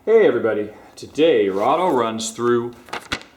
Hey everybody, today Rahdo runs through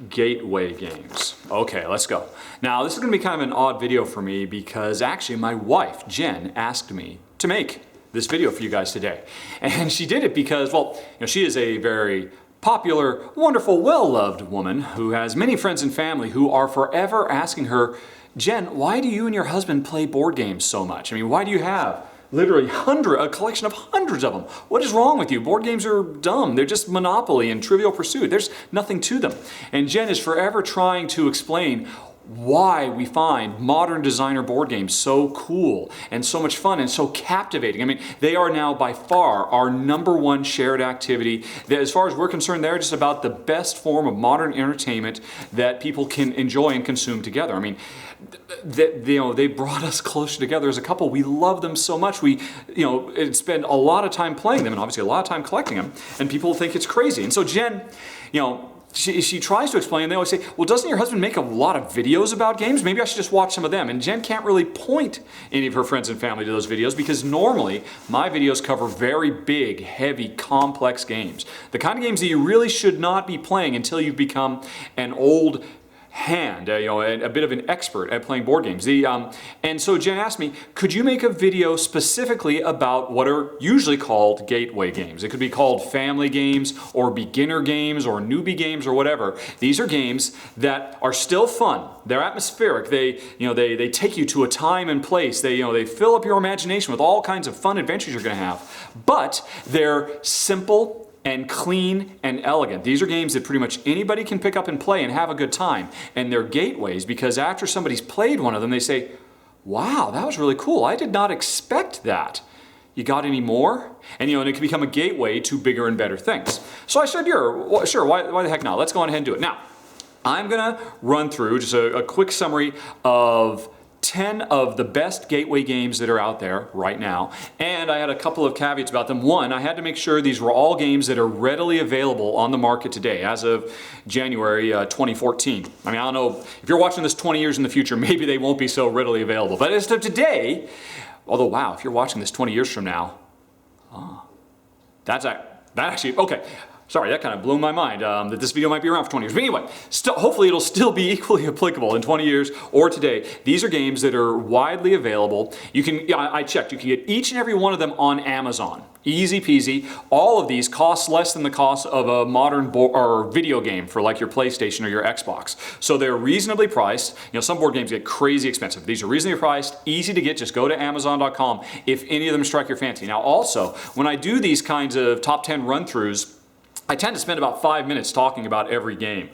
gateway games. Okay, let's go. Now this is going to be kind of an odd video for me because actually my wife, Jen, asked me to make this video for you guys today. And she did it because, well, she is a very popular, wonderful, well-loved woman who has many friends and family who are forever asking her, Jen, why do you and your husband play board games so much? I mean, why do you have literally a collection of hundreds of them? What is wrong with you? Board games are dumb. They're just Monopoly and Trivial Pursuit. There's nothing to them. And Jen is forever trying to explain why we find modern designer board games so cool and so much fun and so captivating. I mean, they are now by far our #1 shared activity. As far as we're concerned, they're just about the best form of modern entertainment that people can enjoy and consume together. I mean, they brought us closer together as a couple. We love them so much. We, spend a lot of time playing them and obviously a lot of time collecting them, and people think it's crazy. And so Jen, she tries to explain, and they always say, well, doesn't your husband make a lot of videos about games? Maybe I should just watch some of them. And Jen can't really point any of her friends and family to those videos because normally my videos cover very big, heavy, complex games. The kind of games that you really should not be playing until you've become an old hand, a bit of an expert at playing board games. And so Jen asked me, could you make a video specifically about what are usually called gateway games? It could be called family games or beginner games or newbie games or whatever. These are games that are still fun. They're atmospheric. They take you to a time and place. They fill up your imagination with all kinds of fun adventures you're going to have. But they're simple and clean and elegant. These are games that pretty much anybody can pick up and play and have a good time. And they're gateways because after somebody's played one of them, they say, wow, that was really cool. I did not expect that. You got any more? And and it can become a gateway to bigger and better things. So I said, sure, why the heck not? Let's go on ahead and do it. Now, I'm gonna run through just a quick summary of 10 of the best gateway games that are out there right now, and I had a couple of caveats about them. One, I had to make sure these were all games that are readily available on the market today as of January 2014. I mean, I don't know, if you're watching this 20 years in the future, maybe they won't be so readily available, but as of today, although wow, if you're watching this 20 years from now, that actually, okay. Sorry, that kind of blew my mind that this video might be around for 20 years. But anyway, hopefully it'll still be equally applicable in 20 years or today. These are games that are widely available. You can, I checked, you can get each and every one of them on Amazon. Easy peasy. All of these cost less than the cost of a modern video game for like your PlayStation or your Xbox. So they're reasonably priced. Some board games get crazy expensive. These are reasonably priced, easy to get. Just go to Amazon.com if any of them strike your fancy. Now also, when I do these kinds of top 10 run-throughs, I tend to spend about 5 minutes talking about every game.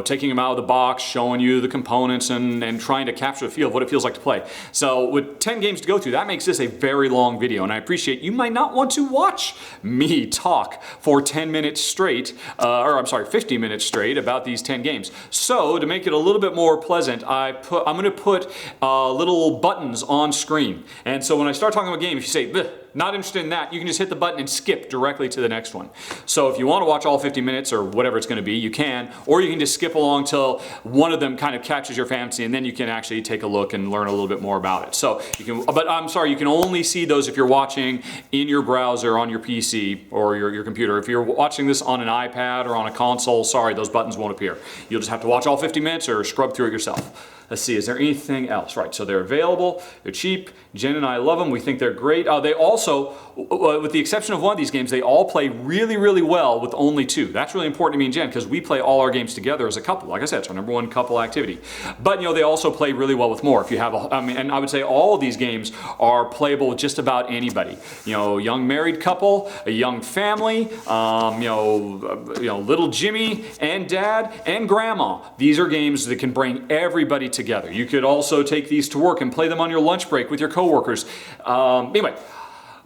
Taking them out of the box, showing you the components, and trying to capture the feel of what it feels like to play. So with 10 games to go through, that makes this a very long video, and I appreciate you might not want to watch me talk for 10 minutes straight, 50 minutes straight about these 10 games. So to make it a little bit more pleasant, I'm going to put little buttons on screen. And so when I start talking about a game, if you say, bleh, not interested in that, you can just hit the button and skip directly to the next one. So if you want to watch all 50 minutes or whatever it's going to be, you can, or you can just skip along till one of them kind of catches your fancy, and then you can actually take a look and learn a little bit more about it. So you can, but I'm sorry, you can only see those if you're watching in your browser on your PC or your computer. If you're watching this on an iPad or on a console, sorry, those buttons won't appear. You'll just have to watch all 50 minutes or scrub through it yourself. Let's see, is there anything else? Right, so they're available, they're cheap, Jen and I love them, we think they're great. They also, with the exception of one of these games, they all play really, really well with only 2. That's really important to me and Jen because we play all our games together as a couple. Like I said, it's our #1 couple activity. But they also play really well with more. If you have, and I would say all of these games are playable with just about anybody. Young married couple, a young family, little Jimmy and dad and grandma. These are games that can bring everybody together. You could also take these to work and play them on your lunch break with your coworkers. Anyway,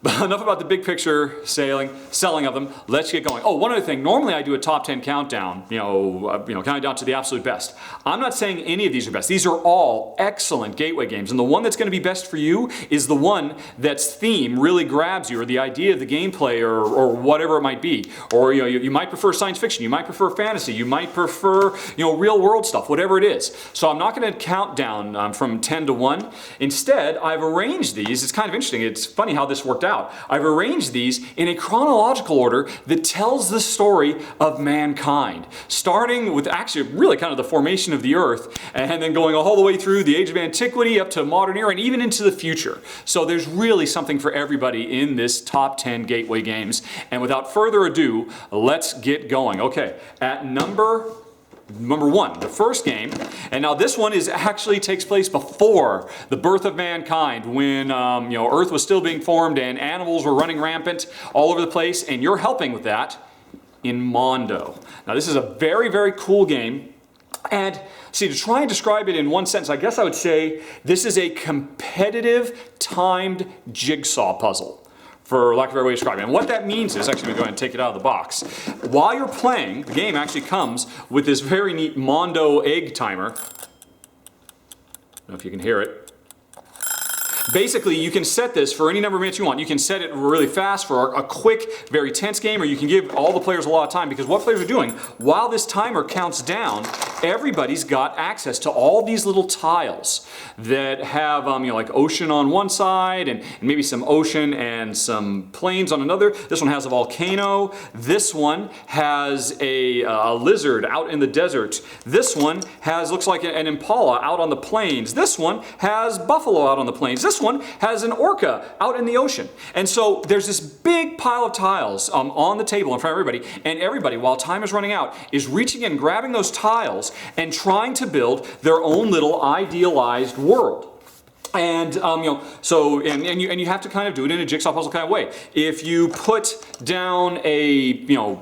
enough about the big picture selling of them. Let's get going. Oh, one other thing. Normally I do a top 10 countdown, counting down to the absolute best. I'm not saying any of these are best. These are all excellent gateway games. And the one that's going to be best for you is the one that's theme really grabs you, or the idea of the gameplay, or whatever it might be. Or you might prefer science fiction. You might prefer fantasy. You might prefer real world stuff. Whatever it is. So I'm not going to count down from 10 to 1. Instead, I've arranged these. It's kind of interesting. It's funny how this worked out. out, I've arranged these in a chronological order that tells the story of mankind, starting with actually really kind of the formation of the earth, and then going all the way through the age of antiquity up to modern era and even into the future. So there's really something for everybody in this top 10 gateway games. And without further ado, let's get going. Okay, at number one, the first game, and now this one actually takes place before the birth of mankind, when Earth was still being formed and animals were running rampant all over the place, and you're helping with that in Mondo. Now this is a very, very cool game, and see, to try and describe it in one sentence, I guess I would say this is a competitive timed jigsaw puzzle, for lack of a better way to describe it. And what that means is, actually, I'm going to go ahead and take it out of the box. While you're playing, the game actually comes with this very neat Mondo egg timer. I don't know if you can hear it. Basically, you can set this for any number of minutes you want. You can set it really fast for a quick, very tense game, or you can give all the players a lot of time, because what players are doing, while this timer counts down, everybody's got access to all these little tiles that have like ocean on one side and maybe some ocean and some plains on another. This one has a volcano. This one has a lizard out in the desert. This one looks like an impala out on the plains. This one has buffalo out on the plains. This one has an orca out in the ocean. And so there's this big pile of tiles on the table in front of everybody, and everybody, while time is running out, is reaching in, grabbing those tiles and trying to build their own little idealized world. And you have to kind of do it in a jigsaw puzzle kind of way. If you put down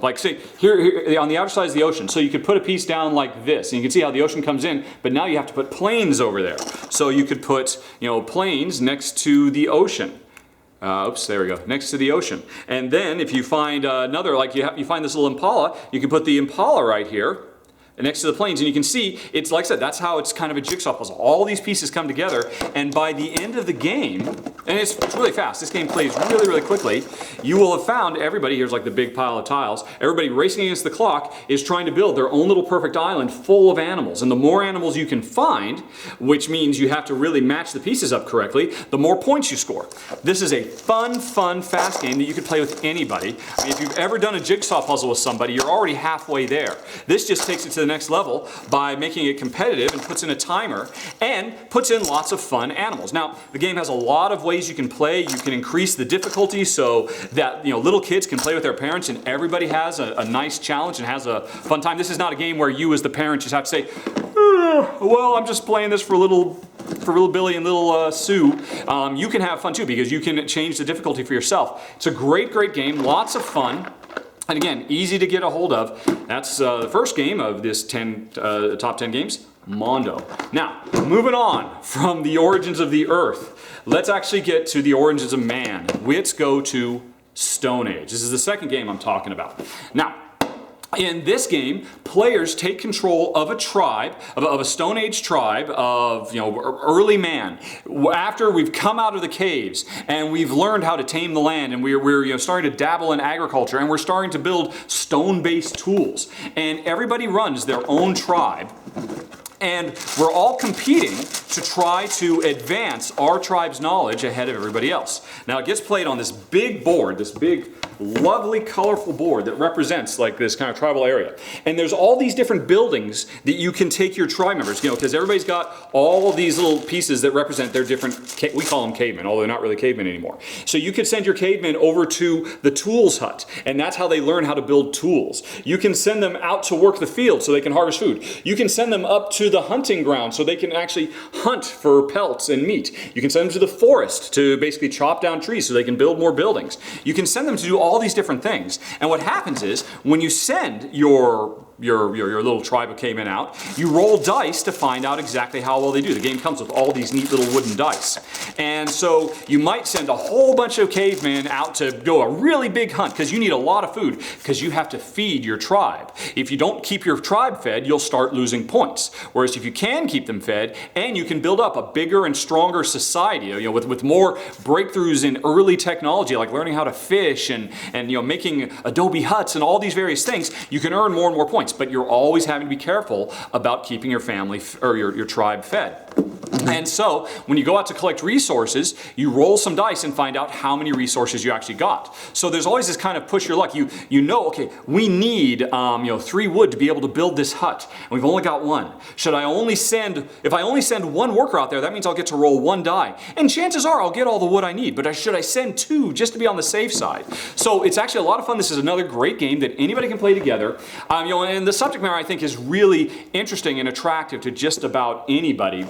like say here on the outer side is the ocean, so you could put a piece down like this, and you can see how the ocean comes in. But now you have to put plains over there, so you could put plains next to the ocean. Oops, there we go, next to the ocean. And then if you find another, like you find this little impala, you can put the impala right here next to the plains, and you can see, it's like I said, that's how it's kind of a jigsaw puzzle. All these pieces come together, and by the end of the game, and it's really fast, this game plays really, really quickly, you will have found everybody, here's like the big pile of tiles, everybody racing against the clock is trying to build their own little perfect island full of animals. And the more animals you can find, which means you have to really match the pieces up correctly, the more points you score. This is a fun, fast game that you can play with anybody. I mean, if you've ever done a jigsaw puzzle with somebody, you're already halfway there. This just takes it to the next level by making it competitive and puts in a timer and puts in lots of fun animals. Now, the game has a lot of ways you can play. You can increase the difficulty so that little kids can play with their parents, and everybody has a nice challenge and has a fun time. This is not a game where you as the parent just have to say, well, I'm just playing this for little Billy and little Sue. You can have fun too, because you can change the difficulty for yourself. It's a great, great game, lots of fun. And again, easy to get a hold of. That's the first game of this top 10 games, Mondo. Now, moving on from the origins of the Earth, let's actually get to the origins of man. Let's go to Stone Age. This is the second game I'm talking about. Now, in this game, players take control of a tribe, of a Stone Age tribe of early man. After we've come out of the caves and we've learned how to tame the land, and we're starting to dabble in agriculture, and we're starting to build stone-based tools. And everybody runs their own tribe. And we're all competing to try to advance our tribe's knowledge ahead of everybody else. Now, it gets played on this big board, this big, lovely, colorful board that represents like this kind of tribal area. And there's all these different buildings that you can take your tribe members, because everybody's got all these little pieces that represent their different, we call them cavemen, although they're not really cavemen anymore. So you could send your cavemen over to the tools hut, and that's how they learn how to build tools. You can send them out to work the field so they can harvest food. You can send them up to the hunting ground so they can actually hunt for pelts and meat. You can send them to the forest to basically chop down trees so they can build more buildings. You can send them to do all these different things. And what happens is, when you send your little tribe of cavemen out, you roll dice to find out exactly how well they do. The game comes with all these neat little wooden dice. And so you might send a whole bunch of cavemen out to go a really big hunt, because you need a lot of food, because you have to feed your tribe. If you don't keep your tribe fed, you'll start losing points. Whereas if you can keep them fed, and you can build up a bigger and stronger society, with more breakthroughs in early technology, like learning how to fish and making adobe huts and all these various things, you can earn more and more points. But you're always having to be careful about keeping your family or your tribe fed. And so, when you go out to collect resources, you roll some dice and find out how many resources you actually got. So there's always this kind of push your luck. You know, okay, we need 3 wood to be able to build this hut, and we've only got 1. Should I only send, if I only send 1 worker out there, that means I'll get to roll 1 die. And chances are I'll get all the wood I need, but should I send 2 just to be on the safe side? So it's actually a lot of fun. This is another great game that anybody can play together. And the subject matter I think is really interesting and attractive to just about anybody.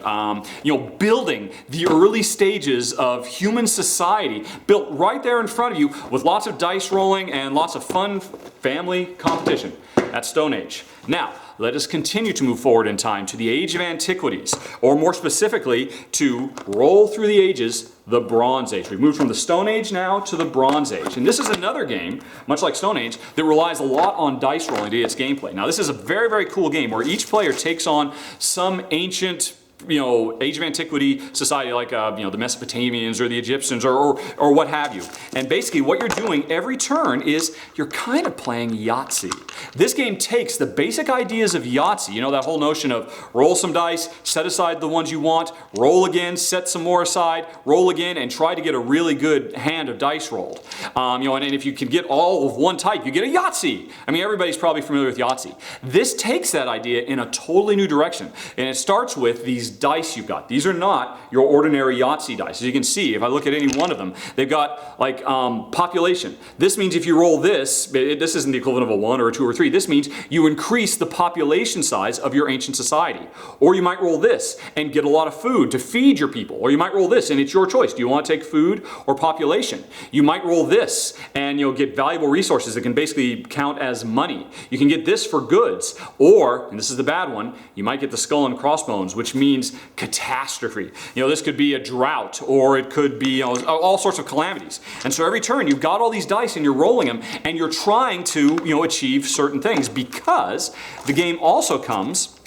Building the early stages of human society, built right there in front of you with lots of dice rolling and lots of fun family competition. That's Stone Age. Now, let us continue to move forward in time to the Age of Antiquities, or more specifically, to roll through the ages, the Bronze Age. We've moved from the Stone Age now to the Bronze Age. And this is another game, much like Stone Age, that relies a lot on dice rolling to get its gameplay. Now, this is a very, very cool game where each player takes on some ancient Age of Antiquity society, like the Mesopotamians or the Egyptians or what have you. And basically what you're doing every turn is you're kind of playing Yahtzee. This game takes the basic ideas of Yahtzee, that whole notion of roll some dice, set aside the ones you want, roll again, set some more aside, roll again, and try to get a really good hand of dice rolled. And if you can get all of one type, you get a Yahtzee. I mean, everybody's probably familiar with Yahtzee. This takes that idea in a totally new direction. And it starts with these dice you've got. These are not your ordinary Yahtzee dice. As you can see, if I look at any one of them, they've got like population. This means if you roll this, this isn't the equivalent of a 1 or a 2 or 3. This means you increase the population size of your ancient society. Or you might roll this and get a lot of food to feed your people. Or you might roll this and it's your choice. Do you want to take food or population? You might roll this and get valuable resources that can basically count as money. You can get this for goods. Or, and this is the bad one, you might get the skull and crossbones, which means catastrophe. This could be a drought, or it could be all sorts of calamities. And so every turn you've got all these dice and you're rolling them and you're trying to achieve certain things, because the game also comes,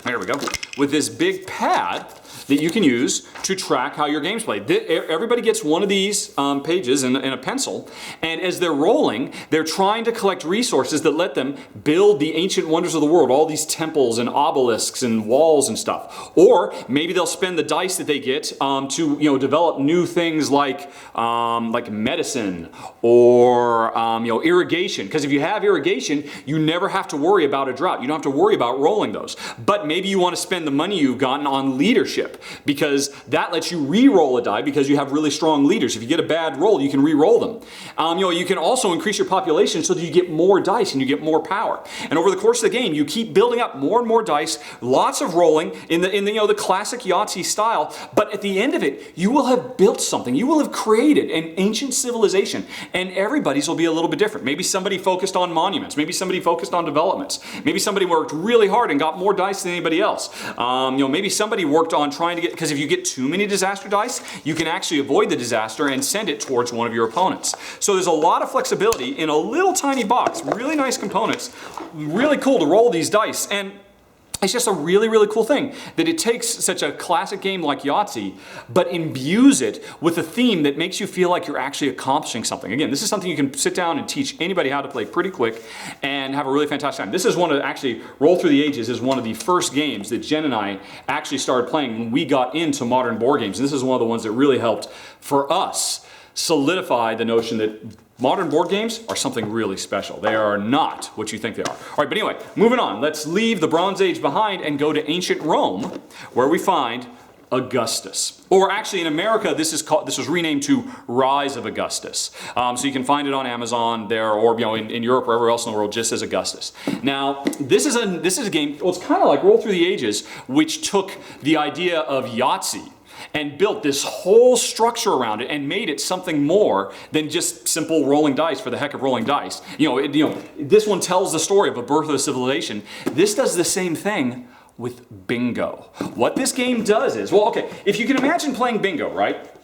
there we go, with this big pad that you can use to track how your game's played. Everybody gets one of these pages and a pencil, and as they're rolling, they're trying to collect resources that let them build the ancient wonders of the world, all these temples and obelisks and walls and stuff. Or maybe they'll spend the dice that they get to develop new things like medicine or irrigation. Because if you have irrigation, you never have to worry about a drought. You don't have to worry about rolling those. But maybe you want to spend the money you've gotten on leadership, because that lets you re-roll a die because you have really strong leaders. If you get a bad roll, you can re-roll them. You can also increase your population so that you get more dice and you get more power. And over the course of the game, you keep building up more and more dice, lots of rolling in the classic Yahtzee style. But at the end of it, you will have built something. You will have created an ancient civilization, and everybody's will be a little bit different. Maybe somebody focused on monuments. Maybe somebody focused on developments. Maybe somebody worked really hard and got more dice than anybody else. Maybe somebody worked on trying to get, because if you get too many disaster dice, you can actually avoid the disaster and send it towards one of your opponents. So there's a lot of flexibility in a little tiny box. Really nice components. Really cool to roll these dice. And it's just a really, really cool thing that it takes such a classic game like Yahtzee, but imbues it with a theme that makes you feel like you're actually accomplishing something. Again, this is something you can sit down and teach anybody how to play pretty quick and have a really fantastic time. This is one of, actually, Roll Through the Ages is one of the first games that Jen and I actually started playing when we got into modern board games. And this is one of the ones that really helped for us solidify the notion that modern board games are something really special. They are not what you think they are. All right, but anyway, moving on. Let's leave the Bronze Age behind and go to ancient Rome, where we find Augustus. Or actually in America, this was renamed to Rise of Augustus. So you can find it on Amazon there, or in Europe or everywhere else in the world, just as Augustus. Now, this is a game, well, it's kind of like Roll Through the Ages, which took the idea of Yahtzee and built this whole structure around it and made it something more than just simple rolling dice for the heck of rolling dice. This one tells the story of a birth of a civilization. This does the same thing with bingo. What this game does is, well, okay, if you can imagine playing bingo, right?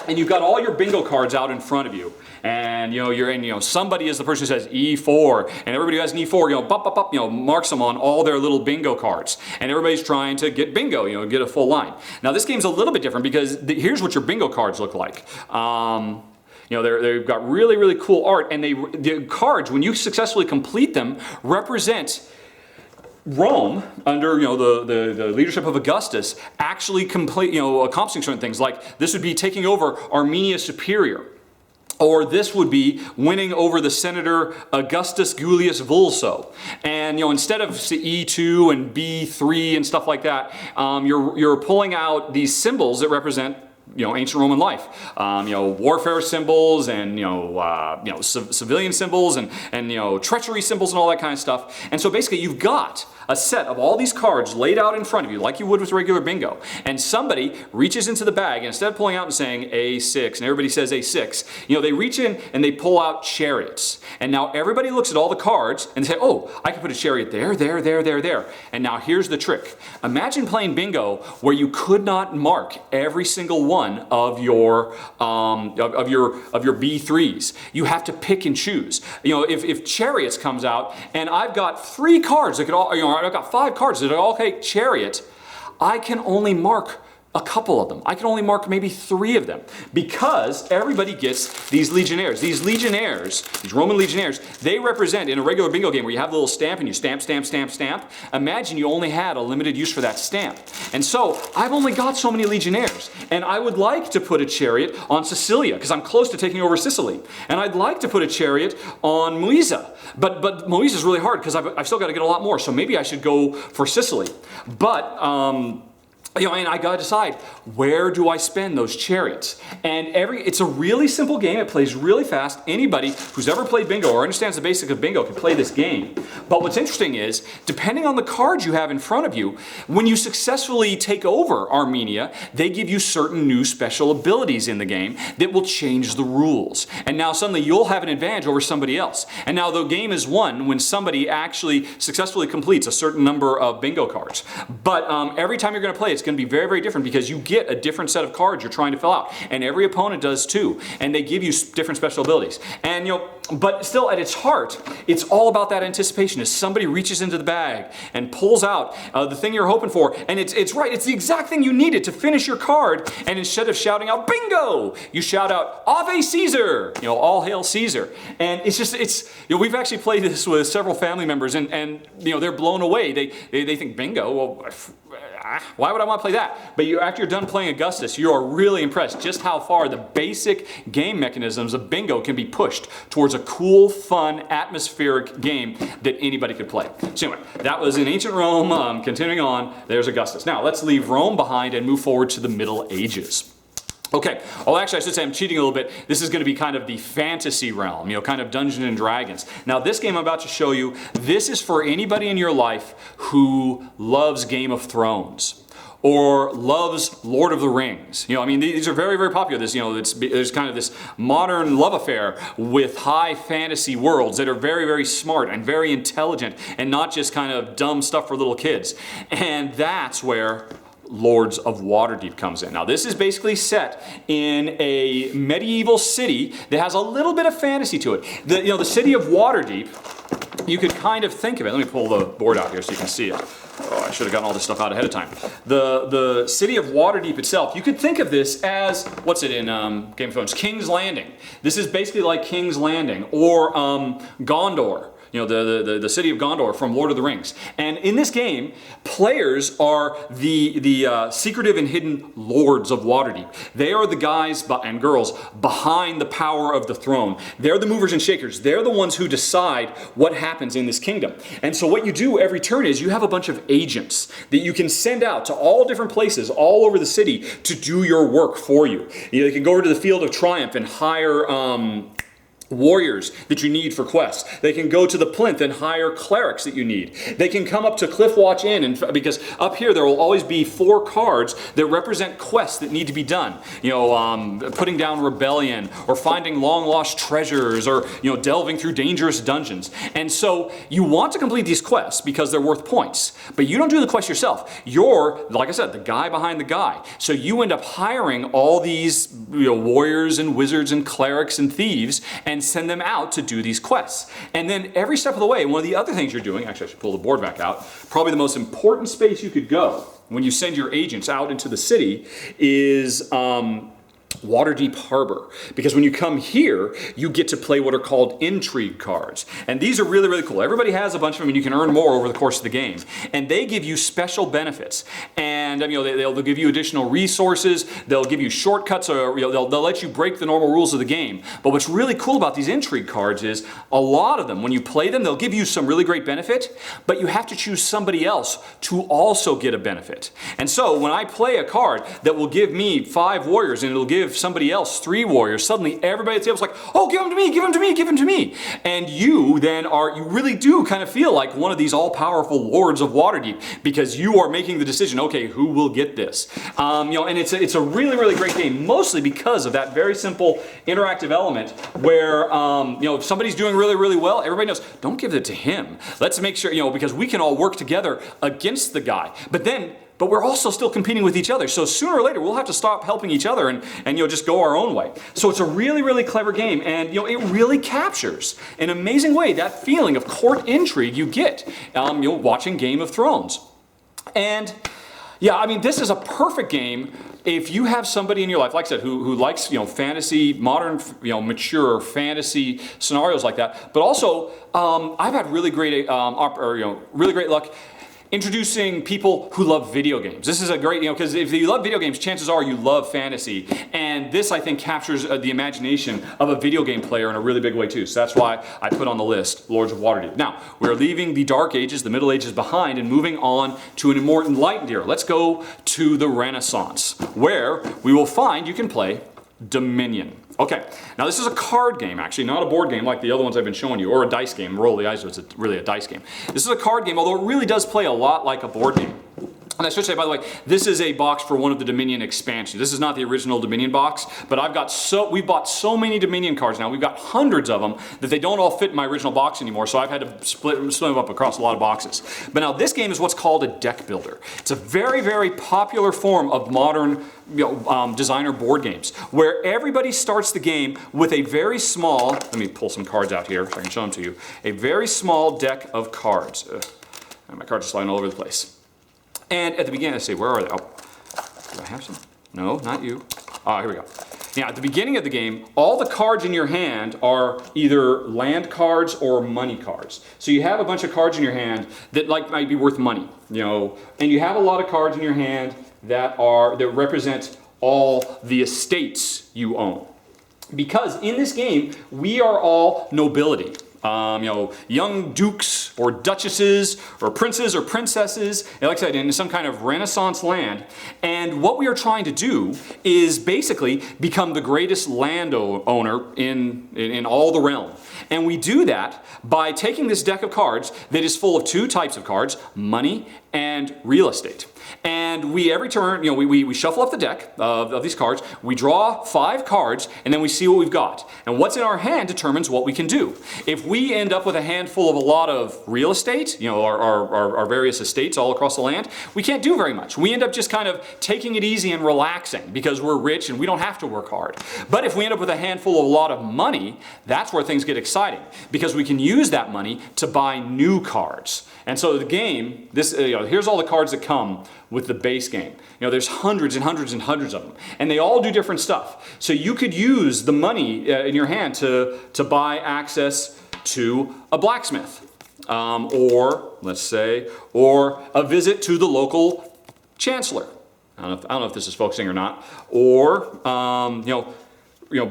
And you've got all your bingo cards out in front of you, and you're in, somebody is the person who says E4, and everybody who has an E4, marks them on all their little bingo cards, and everybody's trying to get bingo, get a full line. Now this game's a little bit different because here's what your bingo cards look like. They've got really, really cool art, and the cards, when you successfully complete them, represent Rome, under the leadership of Augustus, actually accomplishing certain things. Like this would be taking over Armenia Superior, or this would be winning over the senator Augustus Julius Vulso. And instead of E2 and B3 and stuff like that, you're pulling out these symbols that represent ancient Roman life, warfare symbols and civilian symbols and treachery symbols and all that kind of stuff. And so basically, you've got a set of all these cards laid out in front of you, like you would with regular bingo. And somebody reaches into the bag, and instead of pulling out and saying A6, and everybody says A6, they reach in and they pull out chariots. And now everybody looks at all the cards and they say, oh, I can put a chariot there, there, there, there, there. And now here's the trick. Imagine playing bingo where you could not mark every single one of your B3s. You have to pick and choose. If chariots comes out and I've got 3 cards that could all, I've got 5 cards that all take chariot, I can only mark a couple of them. I can only mark maybe 3 of them because everybody gets these legionnaires. These legionnaires, these Roman legionnaires, they represent, in a regular bingo game where you have a little stamp and you stamp, stamp, stamp, stamp, imagine you only had a limited use for that stamp. And so I've only got so many legionnaires, and I would like to put a chariot on Sicilia because I'm close to taking over Sicily. And I'd like to put a chariot on Moisa, but Moisa is really hard because I've still got to get a lot more, so maybe I should go for Sicily. But and I gotta decide, where do I spend those chariots? And it's a really simple game. It plays really fast. Anybody who's ever played bingo or understands the basics of bingo can play this game. But what's interesting is, depending on the cards you have in front of you, when you successfully take over Armenia, they give you certain new special abilities in the game that will change the rules. And now suddenly you'll have an advantage over somebody else. And now the game is won when somebody actually successfully completes a certain number of bingo cards. But every time you're going to play, it's going to be very, very different because you get a different set of cards you're trying to fill out, and every opponent does too, and they give you different special abilities. And but still, at its heart, it's all about that anticipation. As somebody reaches into the bag and pulls out the thing you're hoping for, and it's right, it's the exact thing you needed to finish your card. And instead of shouting out "bingo," you shout out "Ave Caesar!" All hail Caesar. And it's we've actually played this with several family members, and they're blown away. They think bingo. Well, why would I want to play that? But after you're done playing Augustus, you are really impressed just how far the basic game mechanisms of bingo can be pushed towards a cool, fun, atmospheric game that anybody could play. So anyway, that was in ancient Rome. Continuing on, there's Augustus. Now let's leave Rome behind and move forward to the Middle Ages. Okay, well actually I should say I'm cheating a little bit. This is going to be kind of the fantasy realm, kind of Dungeons and Dragons. Now this game I'm about to show you, this is for anybody in your life who loves Game of Thrones or loves Lord of the Rings. These are very, very popular. There's kind of this modern love affair with high fantasy worlds that are very, very smart and very intelligent and not just kind of dumb stuff for little kids. And that's where Lords of Waterdeep comes in. Now this is basically set in a medieval city that has a little bit of fantasy to it. The city of Waterdeep, you could kind of think of it. Let me pull the board out here so you can see it. Oh, I should have gotten all this stuff out ahead of time. The city of Waterdeep itself, you could think of this as, what's it in Game of Thrones? King's Landing. This is basically like King's Landing or Gondor. The city of Gondor from Lord of the Rings. And in this game, players are the secretive and hidden lords of Waterdeep. They are the guys and girls behind the power of the throne. They're the movers and shakers. They're the ones who decide what happens in this kingdom. And so what you do every turn is you have a bunch of agents that you can send out to all different places all over the city to do your work for you. They can go over to the Field of Triumph and hire warriors that you need for quests. They can go to the plinth and hire clerics that you need. They can come up to Cliffwatch Inn, and because up here there will always be 4 cards that represent quests that need to be done. Putting down rebellion, or finding long lost treasures, or delving through dangerous dungeons. And so you want to complete these quests because they're worth points. But you don't do the quest yourself. You're, like I said, the guy behind the guy. So you end up hiring all these warriors and wizards and clerics and thieves and send them out to do these quests. And then every step of the way, one of the other things you're doing, actually I should pull the board back out, probably the most important space you could go when you send your agents out into the city is Waterdeep Harbor, because when you come here, you get to play what are called intrigue cards. And these are really, really cool. Everybody has a bunch of them, and you can earn more over the course of the game. And they give you special benefits. And they'll give you additional resources, they'll give you shortcuts, or they'll let you break the normal rules of the game. But what's really cool about these intrigue cards is a lot of them, when you play them, they'll give you some really great benefit, but you have to choose somebody else to also get a benefit. And so when I play a card that will give me 5 warriors and it'll give somebody else 3 warriors, suddenly everybody at the table's like, oh, give them to me, give them to me, give them to me. And you then you really do kind of feel like one of these all-powerful lords of Waterdeep, because you are making the decision, okay, who will get this? And it's a really, really great game, mostly because of that very simple interactive element where, if somebody's doing really, really well, everybody knows, don't give it to him. Let's make sure, because we can all work together against the guy. But we're also still competing with each other. So sooner or later, we'll have to stop helping each other and just go our own way. So it's a really, really clever game. And it really captures in an amazing way that feeling of court intrigue you get watching Game of Thrones. And yeah, I mean, this is a perfect game if you have somebody in your life, like I said, who likes fantasy, modern, mature fantasy scenarios like that. But also, I've had really great really great luck introducing people who love video games. This is a great, because if you love video games, chances are you love fantasy. And this, I think, captures the imagination of a video game player in a really big way too. So that's why I put on the list Lords of Waterdeep. Now, we're leaving the Dark Ages, the Middle Ages behind and moving on to an more enlightened era. Let's go to the Renaissance, where we will find you can play Dominion. Okay, now this is a card game, actually, not a board game like the other ones I've been showing you, or a dice game. Roll the eyes, so it's really a dice game. This is a card game, although it really does play a lot like a board game. And I should say, by the way, this is a box for one of the Dominion expansions. This is not the original Dominion box, but we've bought so many Dominion cards now. We've got hundreds of them that they don't all fit in my original box anymore, so I've had to split them up across a lot of boxes. But now this game is what's called a deck builder. It's a very, very popular form of modern designer board games, where everybody starts the game with a very small, let me pull some cards out here so I can show them to you, a very small deck of cards. And my cards are sliding all over the place. And at the beginning, let's see, where are they? Oh, do I have some? No, not you. Ah, here we go. Now, at the beginning of the game, all the cards in your hand are either land cards or money cards. So you have a bunch of cards in your hand that might be worth money, and you have a lot of cards in your hand that represent all the estates you own. Because in this game, we are all nobility. Young dukes or duchesses or princes or princesses, and like I said, in some kind of Renaissance land. And what we are trying to do is basically become the greatest landowner in all the realm. And we do that by taking this deck of cards that is full of 2 types of cards, money and real estate. And we, every turn, we shuffle up the deck of these cards, we draw 5 cards, and then we see what we've got. And what's in our hand determines what we can do. If we end up with a handful of a lot of real estate, our various estates all across the land, we can't do very much. We end up just kind of taking it easy and relaxing because we're rich and we don't have to work hard. But if we end up with a handful of a lot of money, that's where things get exciting, because we can use that money to buy new cards. And so the game, here's all the cards that come with the base game. There's hundreds and hundreds and hundreds of them, and they all do different stuff. So you could use the money in your hand to buy access to a blacksmith, or a visit to the local chancellor. I don't know if this is focusing or not. Or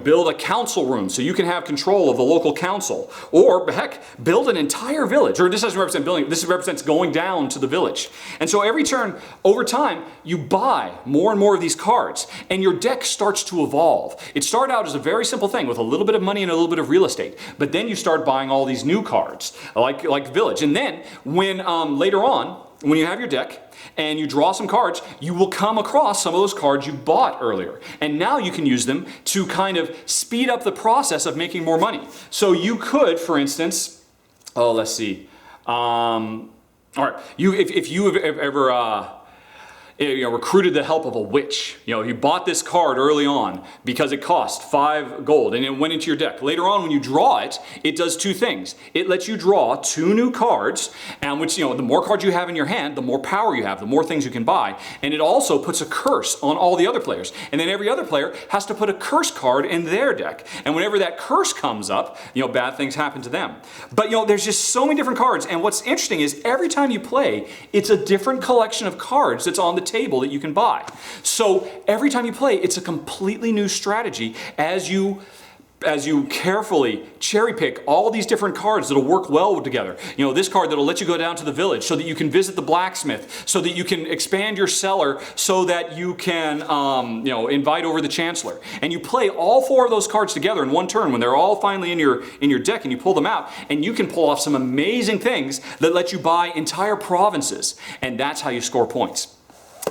build a council room so you can have control of the local council. Or, heck, build an entire village. Or this doesn't represent building, this represents going down to the village. And so every turn, over time, you buy more and more of these cards, and your deck starts to evolve. It started out as a very simple thing with a little bit of money and a little bit of real estate. But then you start buying all these new cards, like village. And then, when later on, when you have your deck, and you draw some cards, you will come across some of those cards you bought earlier. And now you can use them to kind of speed up the process of making more money. So you could, for instance, let's see. All right, if you have ever, recruited the help of a witch. You bought this card early on because it cost 5 gold and it went into your deck. Later on, when you draw it, it does 2 things. It lets you draw 2 new cards, and which, the more cards you have in your hand, the more power you have, the more things you can buy. And it also puts a curse on all the other players. And then every other player has to put a curse card in their deck. And whenever that curse comes up, bad things happen to them. But there's just so many different cards. And what's interesting is every time you play, it's a different collection of cards that's on the table that you can buy. So every time you play, it's a completely new strategy as you carefully cherry pick all these different cards that'll work well together. This card that'll let you go down to the village so that you can visit the blacksmith, so that you can expand your cellar, so that you can invite over the chancellor. And you play all 4 of those cards together in one turn when they're all finally in your deck, and you pull them out, and you can pull off some amazing things that let you buy entire provinces. And that's how you score points.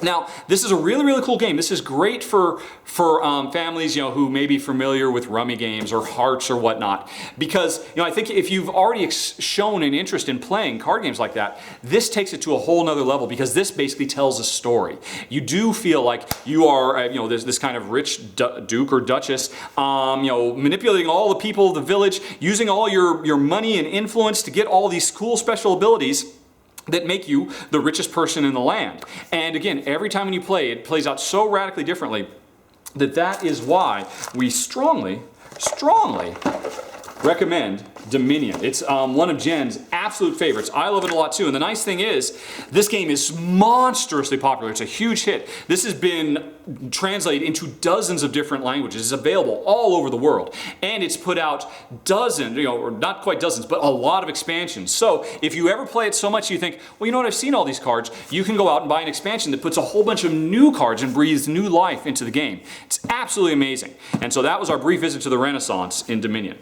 Now, this is a really, really cool game. This is great for families, who may be familiar with rummy games or hearts or whatnot. Because, I think if you've already shown an interest in playing card games like that, this takes it to a whole nother level, because this basically tells a story. You do feel like you are, this kind of rich duke or duchess, manipulating all the people of the village, using all your money and influence to get all these cool special abilities that make you the richest person in the land. And again, every time when you play, it plays out so radically differently that is why we strongly recommend Dominion. It's one of Jen's absolute favorites. I love it a lot too. And the nice thing is, this game is monstrously popular. It's a huge hit. This has been translated into dozens of different languages. It's available all over the world. And it's put out dozens, or not quite dozens, but a lot of expansions. So if you ever play it so much you think, well, you know what, I've seen all these cards, you can go out and buy an expansion that puts a whole bunch of new cards and breathes new life into the game. It's absolutely amazing. And so that was our brief visit to the Renaissance in Dominion.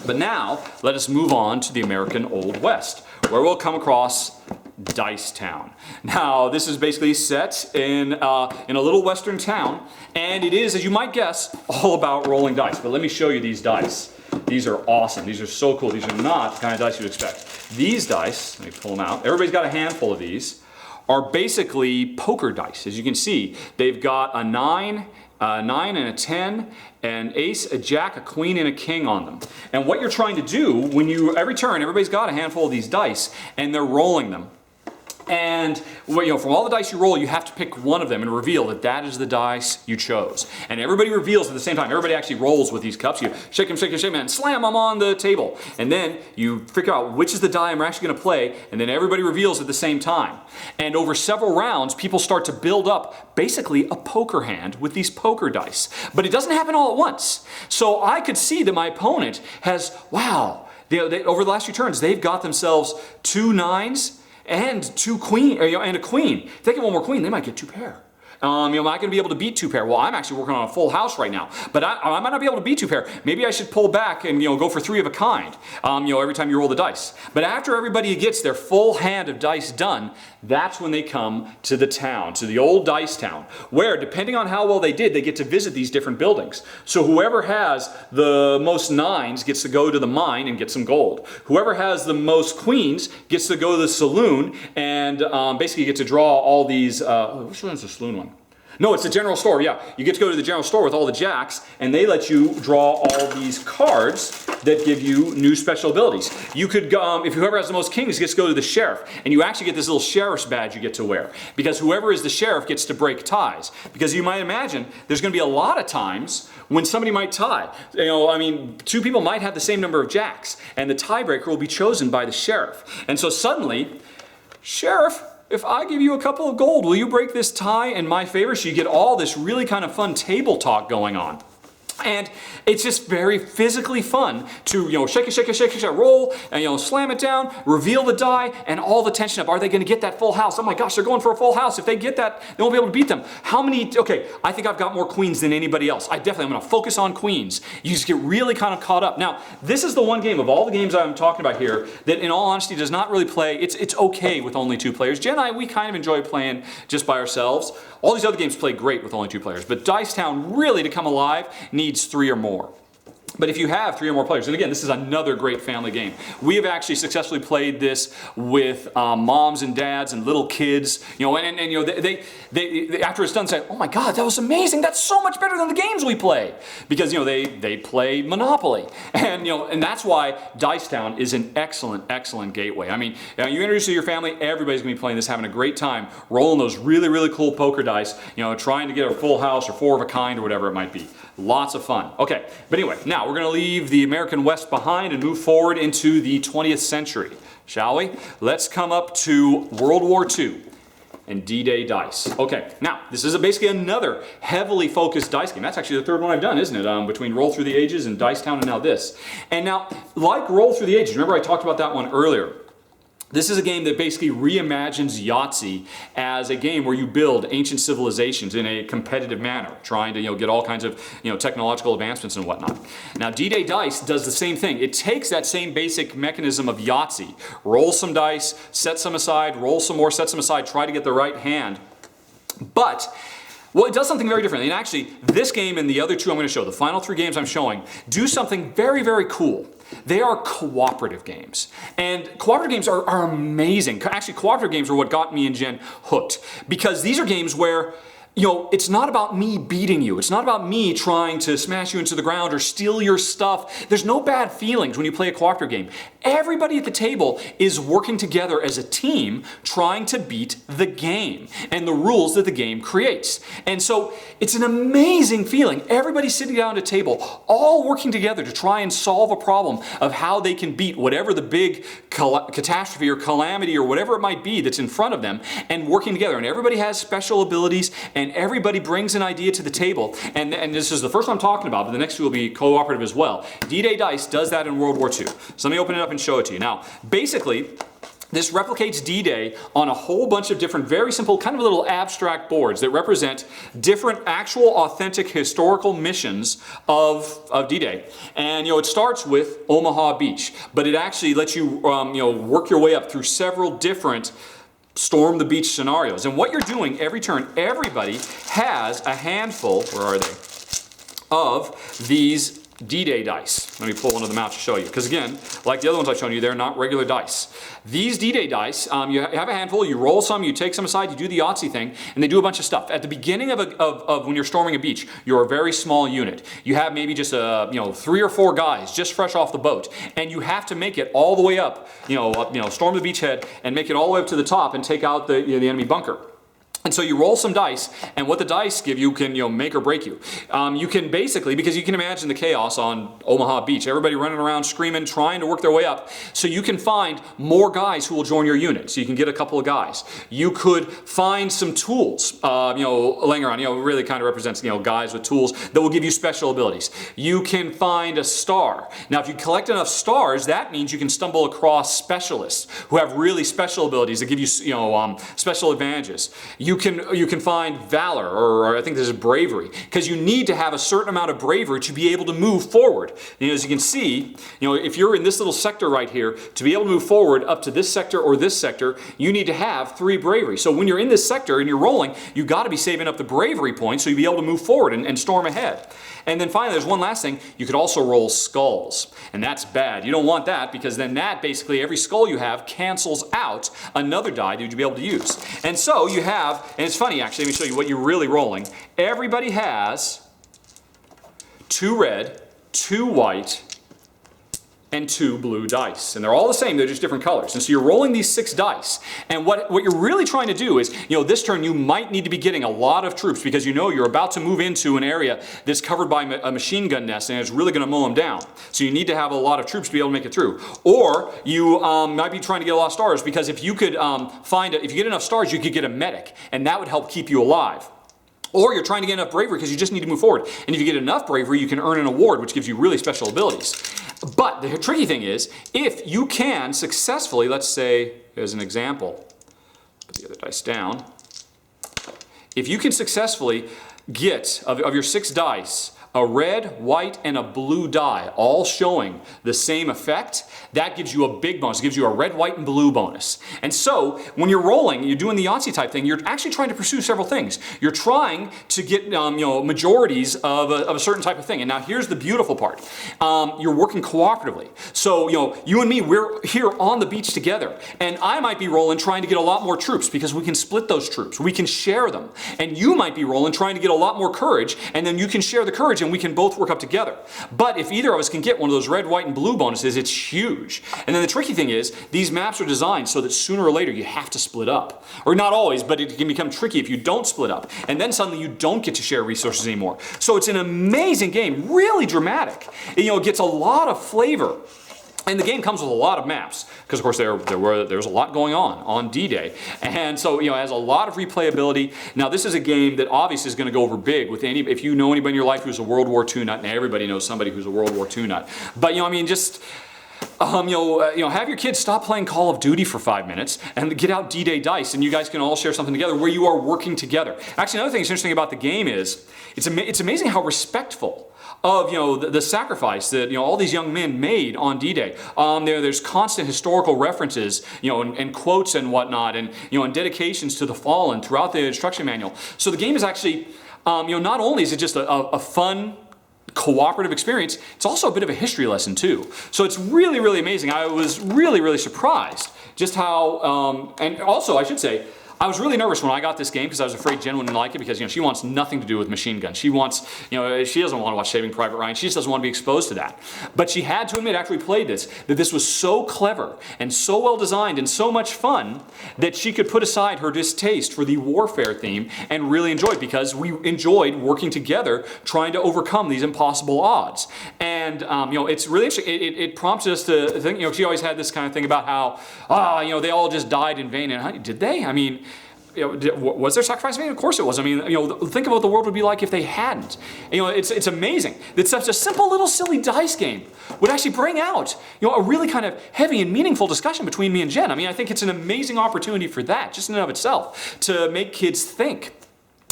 But now, let us move on to the American Old West, where we'll come across Dice Town. Now, this is basically set in a little western town, and it is, as you might guess, all about rolling dice. But let me show you these dice. These are awesome. These are so cool. These are not the kind of dice you'd expect. These dice, let me pull them out. Everybody's got a handful of these, are basically poker dice. As you can see, they've got a 9 and a 10, an ace, a jack, a queen, and a king on them. And what you're trying to do when every turn, everybody's got a handful of these dice, and they're rolling them. And from all the dice you roll, you have to pick one of them and reveal that is the dice you chose. And everybody reveals at the same time. Everybody actually rolls with these cups. You shake them, and slam them on the table. And then you figure out which is the die I'm actually going to play, and then everybody reveals at the same time. And over several rounds, people start to build up basically a poker hand with these poker dice. But it doesn't happen all at once. So I could see that my opponent has, wow, over the last few turns, they've got themselves 2 9s, and 2 queen, and a queen. If they get one more queen, they might get 2 pair. Am I going to be able to beat 2 pair? Well, I'm actually working on a full house right now, but I might not be able to beat 2 pair. Maybe I should pull back and go for 3 of a kind. Every time you roll the dice. But after everybody gets their full hand of dice done, that's when they come to the town, to the old dice town, where depending on how well they did, they get to visit these different buildings. So whoever has the most 9s gets to go to the mine and get some gold. Whoever has the most queens gets to go to the saloon and basically get to draw all these. Which one's the saloon one? No, it's the general store, yeah. You get to go to the general store with all the jacks, and they let you draw all these cards that give you new special abilities. You could, if whoever has the most kings gets to go to the sheriff, and you actually get this little sheriff's badge you get to wear, because whoever is the sheriff gets to break ties. Because you might imagine there's going to be a lot of times when somebody might tie. 2 people might have the same number of jacks, and the tiebreaker will be chosen by the sheriff. And so suddenly, sheriff, if I give you a couple of gold, will you break this tie in my favor? So you get all this really kind of fun table talk going on. And it's just very physically fun to, shake it, roll, and, slam it down, reveal the die, and all the tension of, are they going to get that full house? Oh my gosh, they're going for a full house. If they get that, they won't be able to beat them. How many, okay, I think I've got more queens than anybody else. I'm going to focus on queens. You just get really kind of caught up. Now, this is the one game of all the games I'm talking about here that in all honesty does not really play, it's okay with only 2 players. Jen and I, we kind of enjoy playing just by ourselves. All these other games play great with only 2 players, but Dice Town really to come alive needs 3 or more. But if you have 3 or more players, and again, this is another great family game. We have actually successfully played this with moms and dads and little kids. You know, and you know, they after it's done say, "Oh my God, that was amazing! That's so much better than the games we play." Because you know they play Monopoly, and you know, and that's why Dice Town is an excellent gateway. I mean, you introduce it to your family, everybody's gonna be playing this, having a great time, rolling those really cool poker dice. You know, trying to get a full house or 4 of a kind or whatever it might be. Lots of fun. Okay, but anyway, now we're going to leave the American West behind and move forward into the 20th century, shall we? Let's come up to World War II and D-Day dice. Okay, now this is basically another heavily focused dice game. That's actually the 3rd one I've done, isn't it? Between Roll Through the Ages and Dice Town and now this. And now, like Roll Through the Ages, remember I talked about that one earlier. This is a game that basically reimagines Yahtzee as a game where you build ancient civilizations in a competitive manner, trying to get all kinds of technological advancements and whatnot. Now D-Day Dice does the same thing. It takes that same basic mechanism of Yahtzee, roll some dice, set some aside, roll some more, set some aside, try to get the right hand. But well, it does something very different. And actually, this game and the other 2 I'm going to show, the final 3 games I'm showing, do something very cool. They are cooperative games. And cooperative games are amazing. Actually, cooperative games are what got me and Jen hooked. Because these are games where it's not about me beating you. It's not about me trying to smash you into the ground or steal your stuff. There's no bad feelings when you play a cooperative game. Everybody at the table is working together as a team trying to beat the game and the rules that the game creates. And so it's an amazing feeling. Everybody's sitting down at a table, all working together to try and solve a problem of how they can beat whatever the big catastrophe or calamity or whatever it might be that's in front of them, and working together. And everybody has special abilities, and everybody brings an idea to the table. And this is the first one I'm talking about, but the next 2 will be cooperative as well. D-Day Dice does that in World War II. So let me open it up and show it to you. Now, basically, this replicates D-Day on a whole bunch of different, very simple, kind of little abstract boards that represent different actual authentic historical missions of D-Day. And it starts with Omaha Beach, but it actually lets you work your way up through several different storm the beach scenarios. And what you're doing every turn, everybody has a handful, where are they, of these D-Day dice. Let me pull one of them out to show you. Because again, like the other ones I've shown you, they're not regular dice. These D-Day dice, you have a handful, you roll some, you take some aside, you do the Yahtzee thing, and they do a bunch of stuff. At the beginning of when you're storming a beach, you're a very small unit. You have maybe just 3 or 4 guys just fresh off the boat, and you have to make it all the way up, storm the beachhead and make it all the way up to the top and take out the enemy bunker. And so you roll some dice, and what the dice give you can make or break you. You can basically, because you can imagine the chaos on Omaha Beach, everybody running around screaming, trying to work their way up, so you can find more guys who will join your unit, so you can get a couple of guys. You could find some tools, laying around, really kind of represents, guys with tools that will give you special abilities. You can find a star. Now, if you collect enough stars, that means you can stumble across specialists who have really special abilities that give you, special advantages. You can find valor, or I think this is bravery, because you need to have a certain amount of bravery to be able to move forward. As you can see, if you're in this little sector right here, to be able to move forward up to this sector or this sector, you need to have 3 bravery. So when you're in this sector and you're rolling, you've got to be saving up the bravery points so you'll be able to move forward and storm ahead. And then finally, there's one last thing. You could also roll skulls, and that's bad. You don't want that, because then that basically, every skull you have cancels out another die that you'd be able to use. And so you have, and it's funny actually, let me show you what you're really rolling. Everybody has 2 red, 2 white, and 2 blue dice. And they're all the same, they're just different colors. And so you're rolling these 6 dice. And what you're really trying to do is, this turn you might need to be getting a lot of troops, because you're about to move into an area that's covered by a machine gun nest, and it's really going to mow them down. So you need to have a lot of troops to be able to make it through. Or you might be trying to get a lot of stars, because if you could if you get enough stars, you could get a medic, and that would help keep you alive. Or you're trying to get enough bravery because you just need to move forward. And if you get enough bravery, you can earn an award, which gives you really special abilities. But the tricky thing is, if you can successfully, let's say, as an example, put the other dice down. If you can successfully get, of your 6 dice, a red, white, and a blue die all showing the same effect, that gives you a big bonus. It gives you a red, white, and blue bonus. And so when you're rolling, you're doing the Yahtzee type thing, you're actually trying to pursue several things. You're trying to get majorities of a certain type of thing. And now here's the beautiful part. You're working cooperatively. So you and me, we're here on the beach together. And I might be rolling trying to get a lot more troops because we can split those troops. We can share them. And you might be rolling trying to get a lot more courage, and then you can share the courage and we can both work up together. But if either of us can get one of those red, white, and blue bonuses, it's huge. And then the tricky thing is, these maps are designed so that sooner or later you have to split up. Or not always, but it can become tricky if you don't split up. And then suddenly you don't get to share resources anymore. So it's an amazing game, really dramatic. It gets a lot of flavor. And the game comes with a lot of maps, because of course there's a lot going on D-Day. And so it has a lot of replayability. Now this is a game that obviously is going to go over big with if you know anybody in your life who's a World War II nut, and everybody knows somebody who's a World War II nut. But have your kids stop playing Call of Duty for 5 minutes and get out D-Day dice, and you guys can all share something together where you are working together. Actually, another thing that's interesting about the game is it's amazing how respectful of the sacrifice that all these young men made on D-Day. There's constant historical references, and quotes and whatnot, and and dedications to the fallen throughout the instruction manual. So the game is actually, not only is it just a fun, cooperative experience, it's also a bit of a history lesson too. So it's really, really amazing. I was really, really surprised just how, and also I should say, I was really nervous when I got this game because I was afraid Jen wouldn't like it because she wants nothing to do with machine guns. She wants, she doesn't want to watch Saving Private Ryan. She just doesn't want to be exposed to that. But she had to admit after we played this that this was so clever and so well designed and so much fun that she could put aside her distaste for the warfare theme and really enjoy it, because we enjoyed working together trying to overcome these impossible odds. And it's really interesting. It prompted us to think. She always had this kind of thing about how they all just died in vain. And did they? I mean, was there sacrifice made? Of course it was. I mean, think about what the world would be like if they hadn't. It's amazing that such a simple little silly dice game would actually bring out, a really kind of heavy and meaningful discussion between me and Jen. I mean, I think it's an amazing opportunity for that, just in and of itself, to make kids think.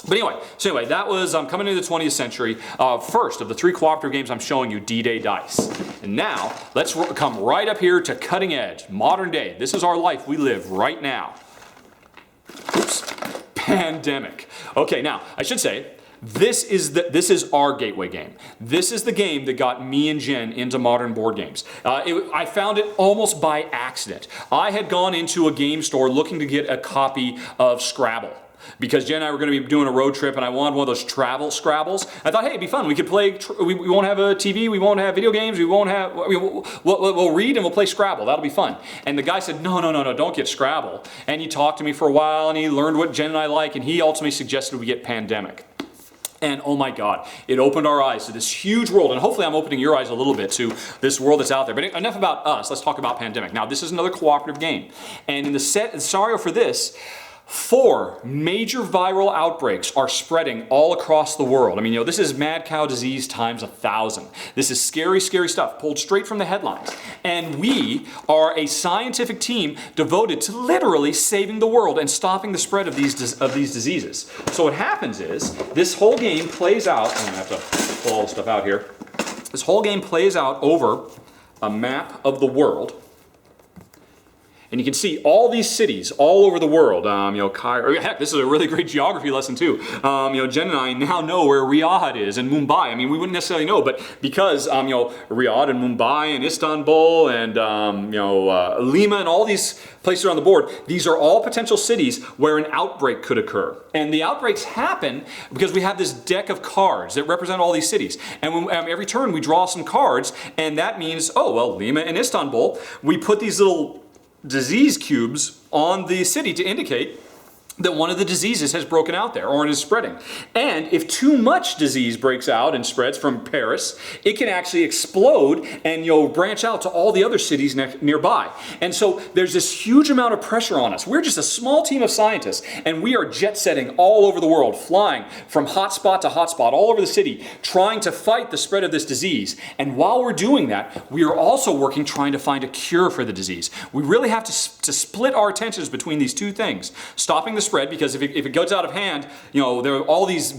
But anyway, that was coming into the 20th century. First of the 3 cooperative games I'm showing you, D-Day Dice. And now, let's come right up here to cutting edge, modern day. This is our life we live right now. Oops. Pandemic. Okay, now, I should say, this is our gateway game. This is the game that got me and Jen into modern board games. I found it almost by accident. I had gone into a game store looking to get a copy of Scrabble, because Jen and I were going to be doing a road trip and I wanted one of those travel Scrabbles. I thought, hey, it'd be fun. We could play, we won't have a TV, we won't have video games, we'll read and we'll play Scrabble. That'll be fun. And the guy said, no, don't get Scrabble. And he talked to me for a while and he learned what Jen and I like, and he ultimately suggested we get Pandemic. And oh my God, it opened our eyes to this huge world. And hopefully I'm opening your eyes a little bit to this world that's out there. But enough about us, let's talk about Pandemic. Now, this is another cooperative game. And in the scenario for this, 4 major viral outbreaks are spreading all across the world. I mean, this is mad cow disease times 1,000. This is scary, scary stuff pulled straight from the headlines. And we are a scientific team devoted to literally saving the world and stopping the spread of these diseases. So what happens is, this whole game plays out, I'm gonna have to pull all the stuff out here. This whole game plays out over a map of the world. And you can see all these cities all over the world. Cairo. Heck, this is a really great geography lesson too. Jen and I now know where Riyadh is and Mumbai. I mean, we wouldn't necessarily know, but because Riyadh and Mumbai and Istanbul and Lima and all these places around the board, these are all potential cities where an outbreak could occur. And the outbreaks happen because we have this deck of cards that represent all these cities. And every turn we draw some cards, and that means, Lima and Istanbul. We put these little disease cubes on the city to indicate that one of the diseases has broken out there or is spreading. And if too much disease breaks out and spreads from Paris, it can actually explode and branch out to all the other cities nearby. And so there's this huge amount of pressure on us. We're just a small team of scientists, and we are jet setting all over the world, flying from hotspot to hotspot all over the city, trying to fight the spread of this disease. And while we're doing that, we are also working trying to find a cure for the disease. We really have to split our attentions between these two things: stopping the spread, because if it goes out of hand, you know, there are all these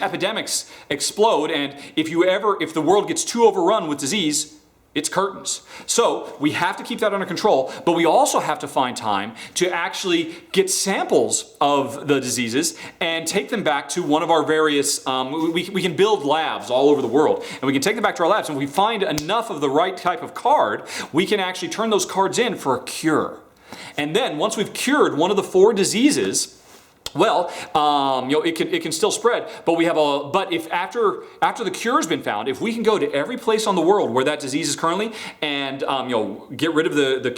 epidemics explode, and if the world gets too overrun with disease, it's curtains. So we have to keep that under control, but we also have to find time to actually get samples of the diseases and take them back to one of our various, we can build labs all over the world, and we can take them back to our labs, and if we find enough of the right type of card, we can actually turn those cards in for a cure. And then once we've cured one of the 4 diseases, well, you know, it can still spread, but if after the cure has been found, if we can go to every place on the world where that disease is currently, and you know, get rid of the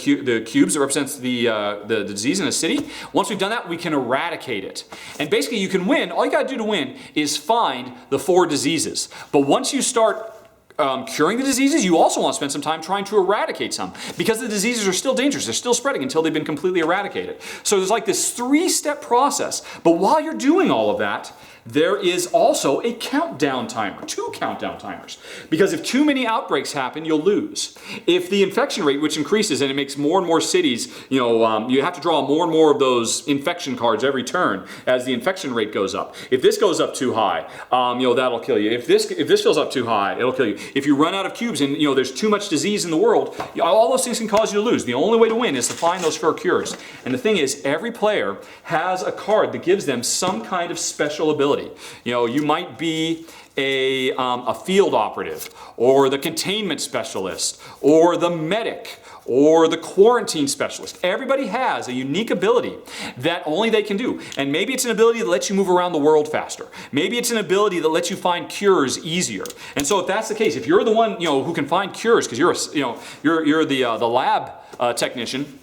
cubes that represents the disease in a city, once we've done that, we can eradicate it. And basically, you can win. All you got to do to win is find the 4 diseases. But once you start curing the diseases, you also want to spend some time trying to eradicate some, because the diseases are still dangerous. They're still spreading until they've been completely eradicated. So there's like this 3-step process. But while you're doing all of that, there is also a countdown timer, 2 countdown timers. Because if too many outbreaks happen, you'll lose. If the infection rate, which increases and it makes more and more cities, you know, you have to draw more and more of those infection cards every turn as the infection rate goes up. If this goes up too high, you know, that'll kill you. If this fills up too high, it'll kill you. If you run out of cubes and, you know, there's too much disease in the world, all those things can cause you to lose. The only way to win is to find those 4 cures. And the thing is, every player has a card that gives them some kind of special ability. You know, you might be a field operative, or the containment specialist, or the medic, or the quarantine specialist. Everybody has a unique ability that only they can do. And maybe it's an ability that lets you move around the world faster. Maybe it's an ability that lets you find cures easier. And so if that's the case, if you're the one, you know, who can find cures, because you're the lab technician,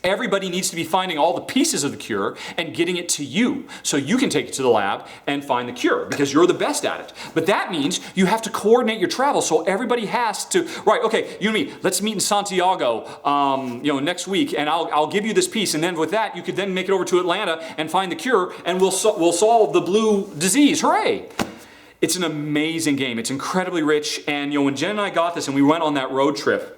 everybody needs to be finding all the pieces of the cure and getting it to you so you can take it to the lab and find the cure, because you're the best at it. But that means you have to coordinate your travel, so everybody has to, right, okay, you and me, let's meet in Santiago you know, next week, and I'll give you this piece, and then with that you could then make it over to Atlanta and find the cure, and we'll solve the blue disease. Hooray! It's an amazing game. It's incredibly rich, and you know, when Jen and I got this and we went on that road trip,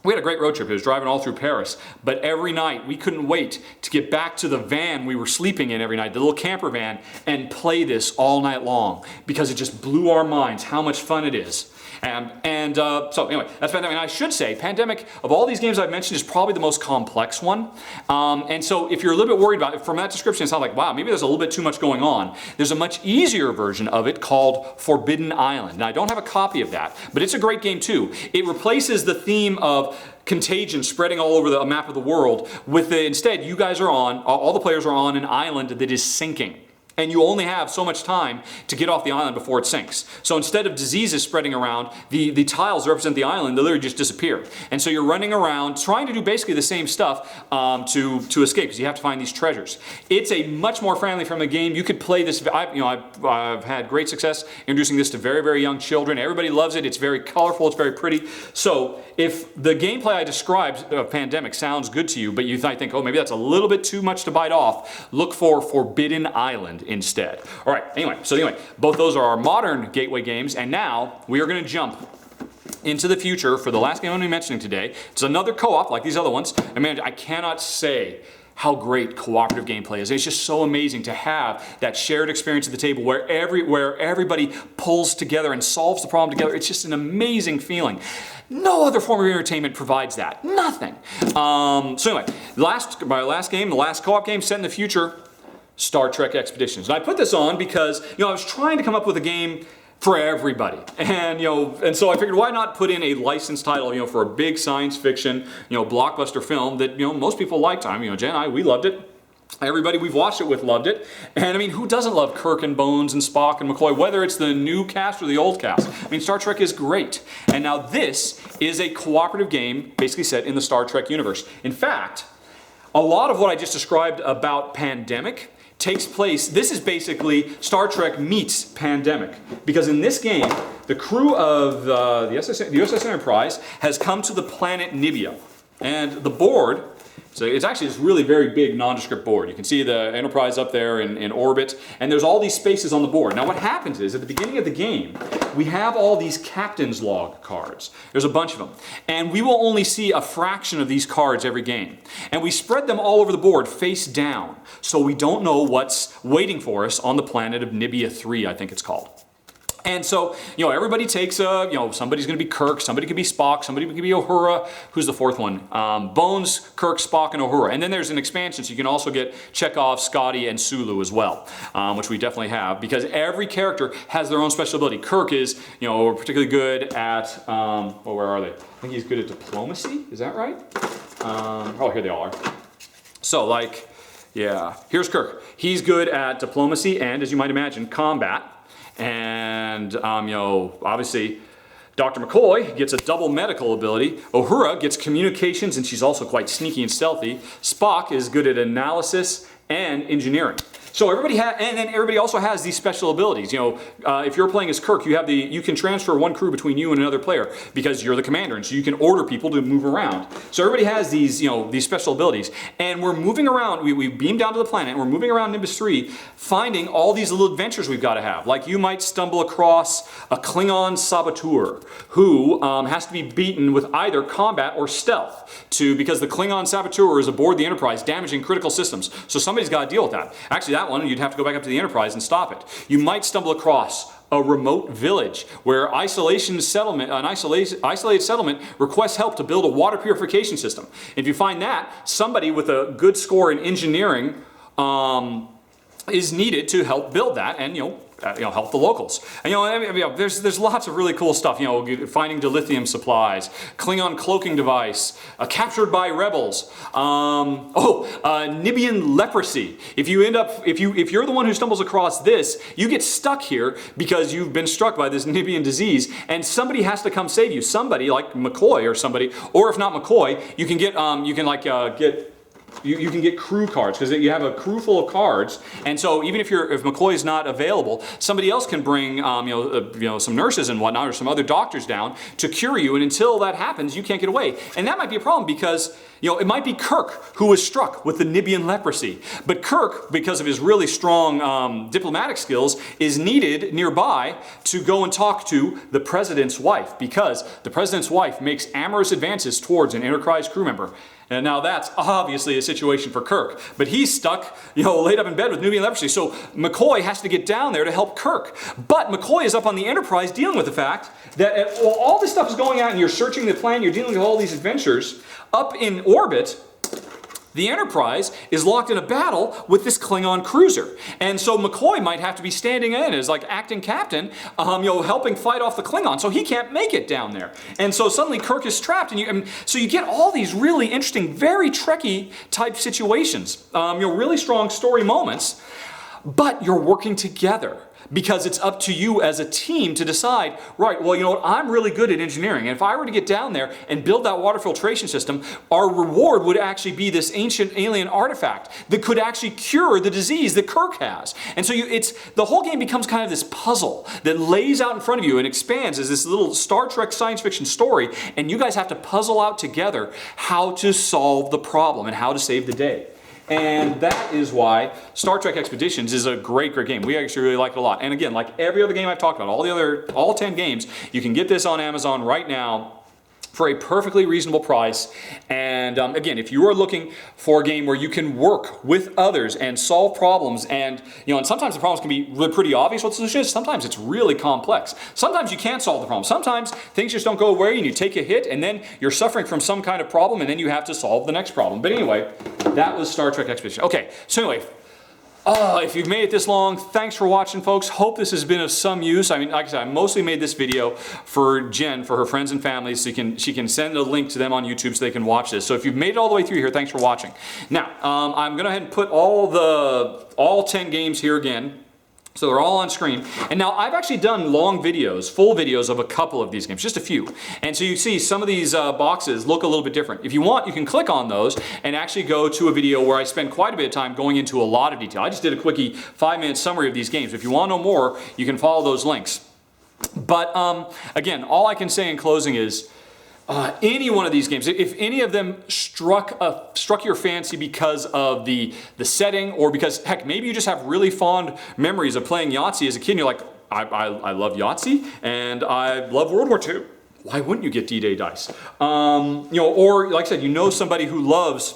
we had a great road trip. It was driving all through Paris. But every night, we couldn't wait to get back to the van we were sleeping in every night, the little camper van, and play this all night long, because it just blew our minds how much fun it is. So anyway, that's Pandemic. And I should say, Pandemic, of all these games I've mentioned, is probably the most complex one. And so if you're a little bit worried about it, from that description, it's not like, wow, maybe there's a little bit too much going on. There's a much easier version of it called Forbidden Island. Now, I don't have a copy of that, but it's a great game too. It replaces the theme of contagion spreading all over the map of the world with instead, you guys are on, all the players are on an island that is sinking. And you only have so much time to get off the island before it sinks. So instead of diseases spreading around, the tiles that represent the island, they literally just disappear. And so you're running around trying to do basically the same stuff to escape, because you have to find these treasures. It's a much more family-friendly game. You could play this. I've had great success introducing this to very, very young children. Everybody loves it. It's very colorful. It's very pretty. So if the gameplay I described of Pandemic sounds good to you, but you might think, oh, maybe that's a little bit too much to bite off, look for Forbidden Island instead. All right, anyway, both those are our modern gateway games, and now we are going to jump into the future for the last game I'm going to be mentioning today. It's another co-op like these other ones. And man, I cannot say how great cooperative gameplay is. It's just so amazing to have that shared experience at the table where everybody pulls together and solves the problem together. It's just an amazing feeling. No other form of entertainment provides that. Nothing. So anyway, my last game, the last co-op game set in the future, Star Trek Expeditions. And I put this on because, I was trying to come up with a game for everybody. And, and so I figured, why not put in a licensed title, for a big science fiction, blockbuster film that, most people liked. Jen and I, we loved it. Everybody we've watched it with loved it. And who doesn't love Kirk and Bones and Spock and McCoy, whether it's the new cast or the old cast? Star Trek is great. And now this is a cooperative game basically set in the Star Trek universe. In fact, a lot of what I just described about Pandemic takes place, this is basically Star Trek meets Pandemic. Because in this game, the crew of the USS Enterprise has come to the planet Nibia. And the board So it's actually this really very big nondescript board. You can see the Enterprise up there in orbit, and there's all these spaces on the board. Now what happens is, at the beginning of the game, we have all these captain's log cards. There's a bunch of them. And we will only see a fraction of these cards every game. And we spread them all over the board face down, so we don't know what's waiting for us on the planet of Nibia 3, I think it's called. And so, everybody takes somebody's going to be Kirk, somebody could be Spock, somebody could be Uhura. Who's the fourth one? Bones, Kirk, Spock, and Uhura. And then there's an expansion, so you can also get Chekhov, Scotty, and Sulu as well, which we definitely have, because every character has their own special ability. Kirk is, particularly good at, where are they? I think he's good at diplomacy, is that right? Here they all are. So, here's Kirk. He's good at diplomacy and, as you might imagine, combat. And, obviously, Dr. McCoy gets a double medical ability. Uhura gets communications, and she's also quite sneaky and stealthy. Spock is good at analysis and engineering. So everybody and then everybody also has these special abilities. If you're playing as Kirk, you can transfer one crew between you and another player because you're the commander, and so you can order people to move around. So everybody has these, these special abilities, and we're moving around. We beam down to the planet, and we're moving around Nimbus 3, finding all these little adventures we've got to have. Like you might stumble across a Klingon saboteur who has to be beaten with either combat or stealth, because the Klingon saboteur is aboard the Enterprise, damaging critical systems. So somebody's got to deal with that. Actually, that one, you'd have to go back up to the Enterprise and stop it. You might stumble across a remote village where an isolated settlement requests help to build a water purification system. If you find that, somebody with a good score in engineering is needed to help build that and help the locals. And there's lots of really cool stuff. Finding dilithium supplies, Klingon cloaking device, captured by rebels. Nibian leprosy. If you're the one who stumbles across this, you get stuck here because you've been struck by this Nibian disease, and somebody has to come save you. Somebody like McCoy or somebody, or if not McCoy, you can get you can get crew cards, because you have a crew full of cards, and so even if McCoy is not available, somebody else can bring some nurses and whatnot, or some other doctors down to cure you, and until that happens, you can't get away. And that might be a problem because it might be Kirk who was struck with the Nibian leprosy, but Kirk, because of his really strong diplomatic skills, is needed nearby to go and talk to the president's wife, because the president's wife makes amorous advances towards an Enterprise crew member. And now that's obviously a situation for Kirk, but he's stuck, laid up in bed with Nubian leprosy. So McCoy has to get down there to help Kirk. But McCoy is up on the Enterprise dealing with the fact that while all this stuff is going on and you're searching the plan, you're dealing with all these adventures, up in orbit, the Enterprise is locked in a battle with this Klingon cruiser. And so McCoy might have to be standing in as acting captain, helping fight off the Klingon. So he can't make it down there. And so suddenly Kirk is trapped. And so you get all these really interesting, very Trekkie type situations. Really strong story moments, but you're working together. Because it's up to you as a team to decide, right, well, what, I'm really good at engineering, and if I were to get down there and build that water filtration system, our reward would actually be this ancient alien artifact that could actually cure the disease that Kirk has. And so the whole game becomes kind of this puzzle that lays out in front of you and expands as this little Star Trek science fiction story, and you guys have to puzzle out together how to solve the problem and how to save the day. And that is why Star Trek Expeditions is a great, great game. We actually really like it a lot. And again, like every other game I've talked about, all 10 games, you can get this on Amazon right now for a perfectly reasonable price. And again, if you are looking for a game where you can work with others and solve problems, and and sometimes the problems can be really pretty obvious what the solution is, sometimes it's really complex. Sometimes you can't solve the problem. Sometimes things just don't go away and you take a hit and then you're suffering from some kind of problem and then you have to solve the next problem. But anyway, that was Star Trek Expedition. Okay, so anyway, if you've made it this long, thanks for watching, folks. Hope this has been of some use. I mean, like I said, I mostly made this video for Jen, for her friends and family, so she can send a link to them on YouTube so they can watch this. So if you've made it all the way through here, thanks for watching. Now, I'm going to go ahead and put all 10 games here again. So they're all on screen. And now I've actually done long videos, full videos of a couple of these games, just a few. And so you see some of these boxes look a little bit different. If you want, you can click on those and actually go to a video where I spend quite a bit of time going into a lot of detail. I just did a quickie 5-minute summary of these games. If you want to know more, you can follow those links. But again, all I can say in closing is, any one of these games, if any of them struck your fancy because of the setting, or because, heck, maybe you just have really fond memories of playing Yahtzee as a kid and you're like, I love Yahtzee and I love World War II. Why wouldn't you get D-Day dice? Or like I said, somebody who loves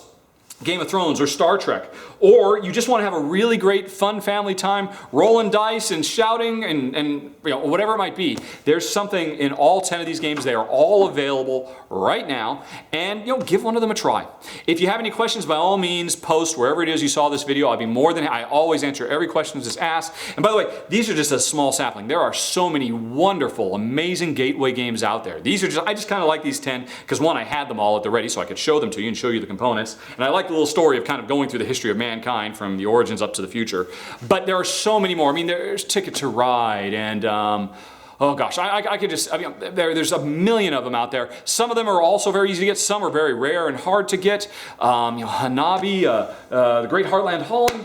Game of Thrones or Star Trek, or you just want to have a really great fun family time rolling dice and shouting and whatever it might be. There's something in all 10 of these games. They are all available right now, and give one of them a try. If you have any questions, by all means post wherever it is you saw this video. I'd be more than, I always answer every question that's asked. And by the way, these are just a small sampling. There are so many wonderful, amazing Gateway games out there. These are I just kind of like these 10 because one, I had them all at the ready so I could show them to you and show you the components, and I like the little story of kind of going through the history of mankind from the origins up to the future. But there are so many more. I mean, there's Ticket to Ride and oh gosh, I could just, there's a million of them out there. Some of them are also very easy to get. Some are very rare and hard to get. Hanabi, the Great Heartland Hauling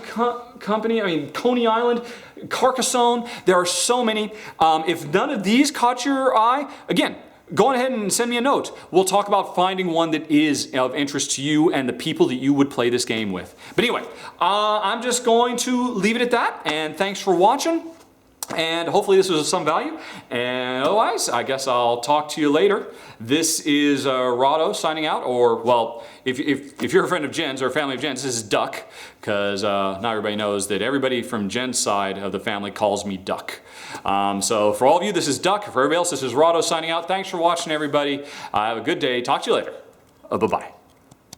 Company, Coney Island, Carcassonne. There are so many. If none of these caught your eye, again, go ahead and send me a note. We'll talk about finding one that is of interest to you and the people that you would play this game with. But anyway, I'm just going to leave it at that, and thanks for watching. And hopefully this was of some value. And otherwise, I guess I'll talk to you later. This is Rahdo signing out, or, well, if you're a friend of Jen's or a family of Jen's, this is Duck, because not everybody knows that everybody from Jen's side of the family calls me Duck. So for all of you, this is Duck. For everybody else, this is Rahdo signing out. Thanks for watching, everybody. Have a good day. Talk to you later. Bye-bye.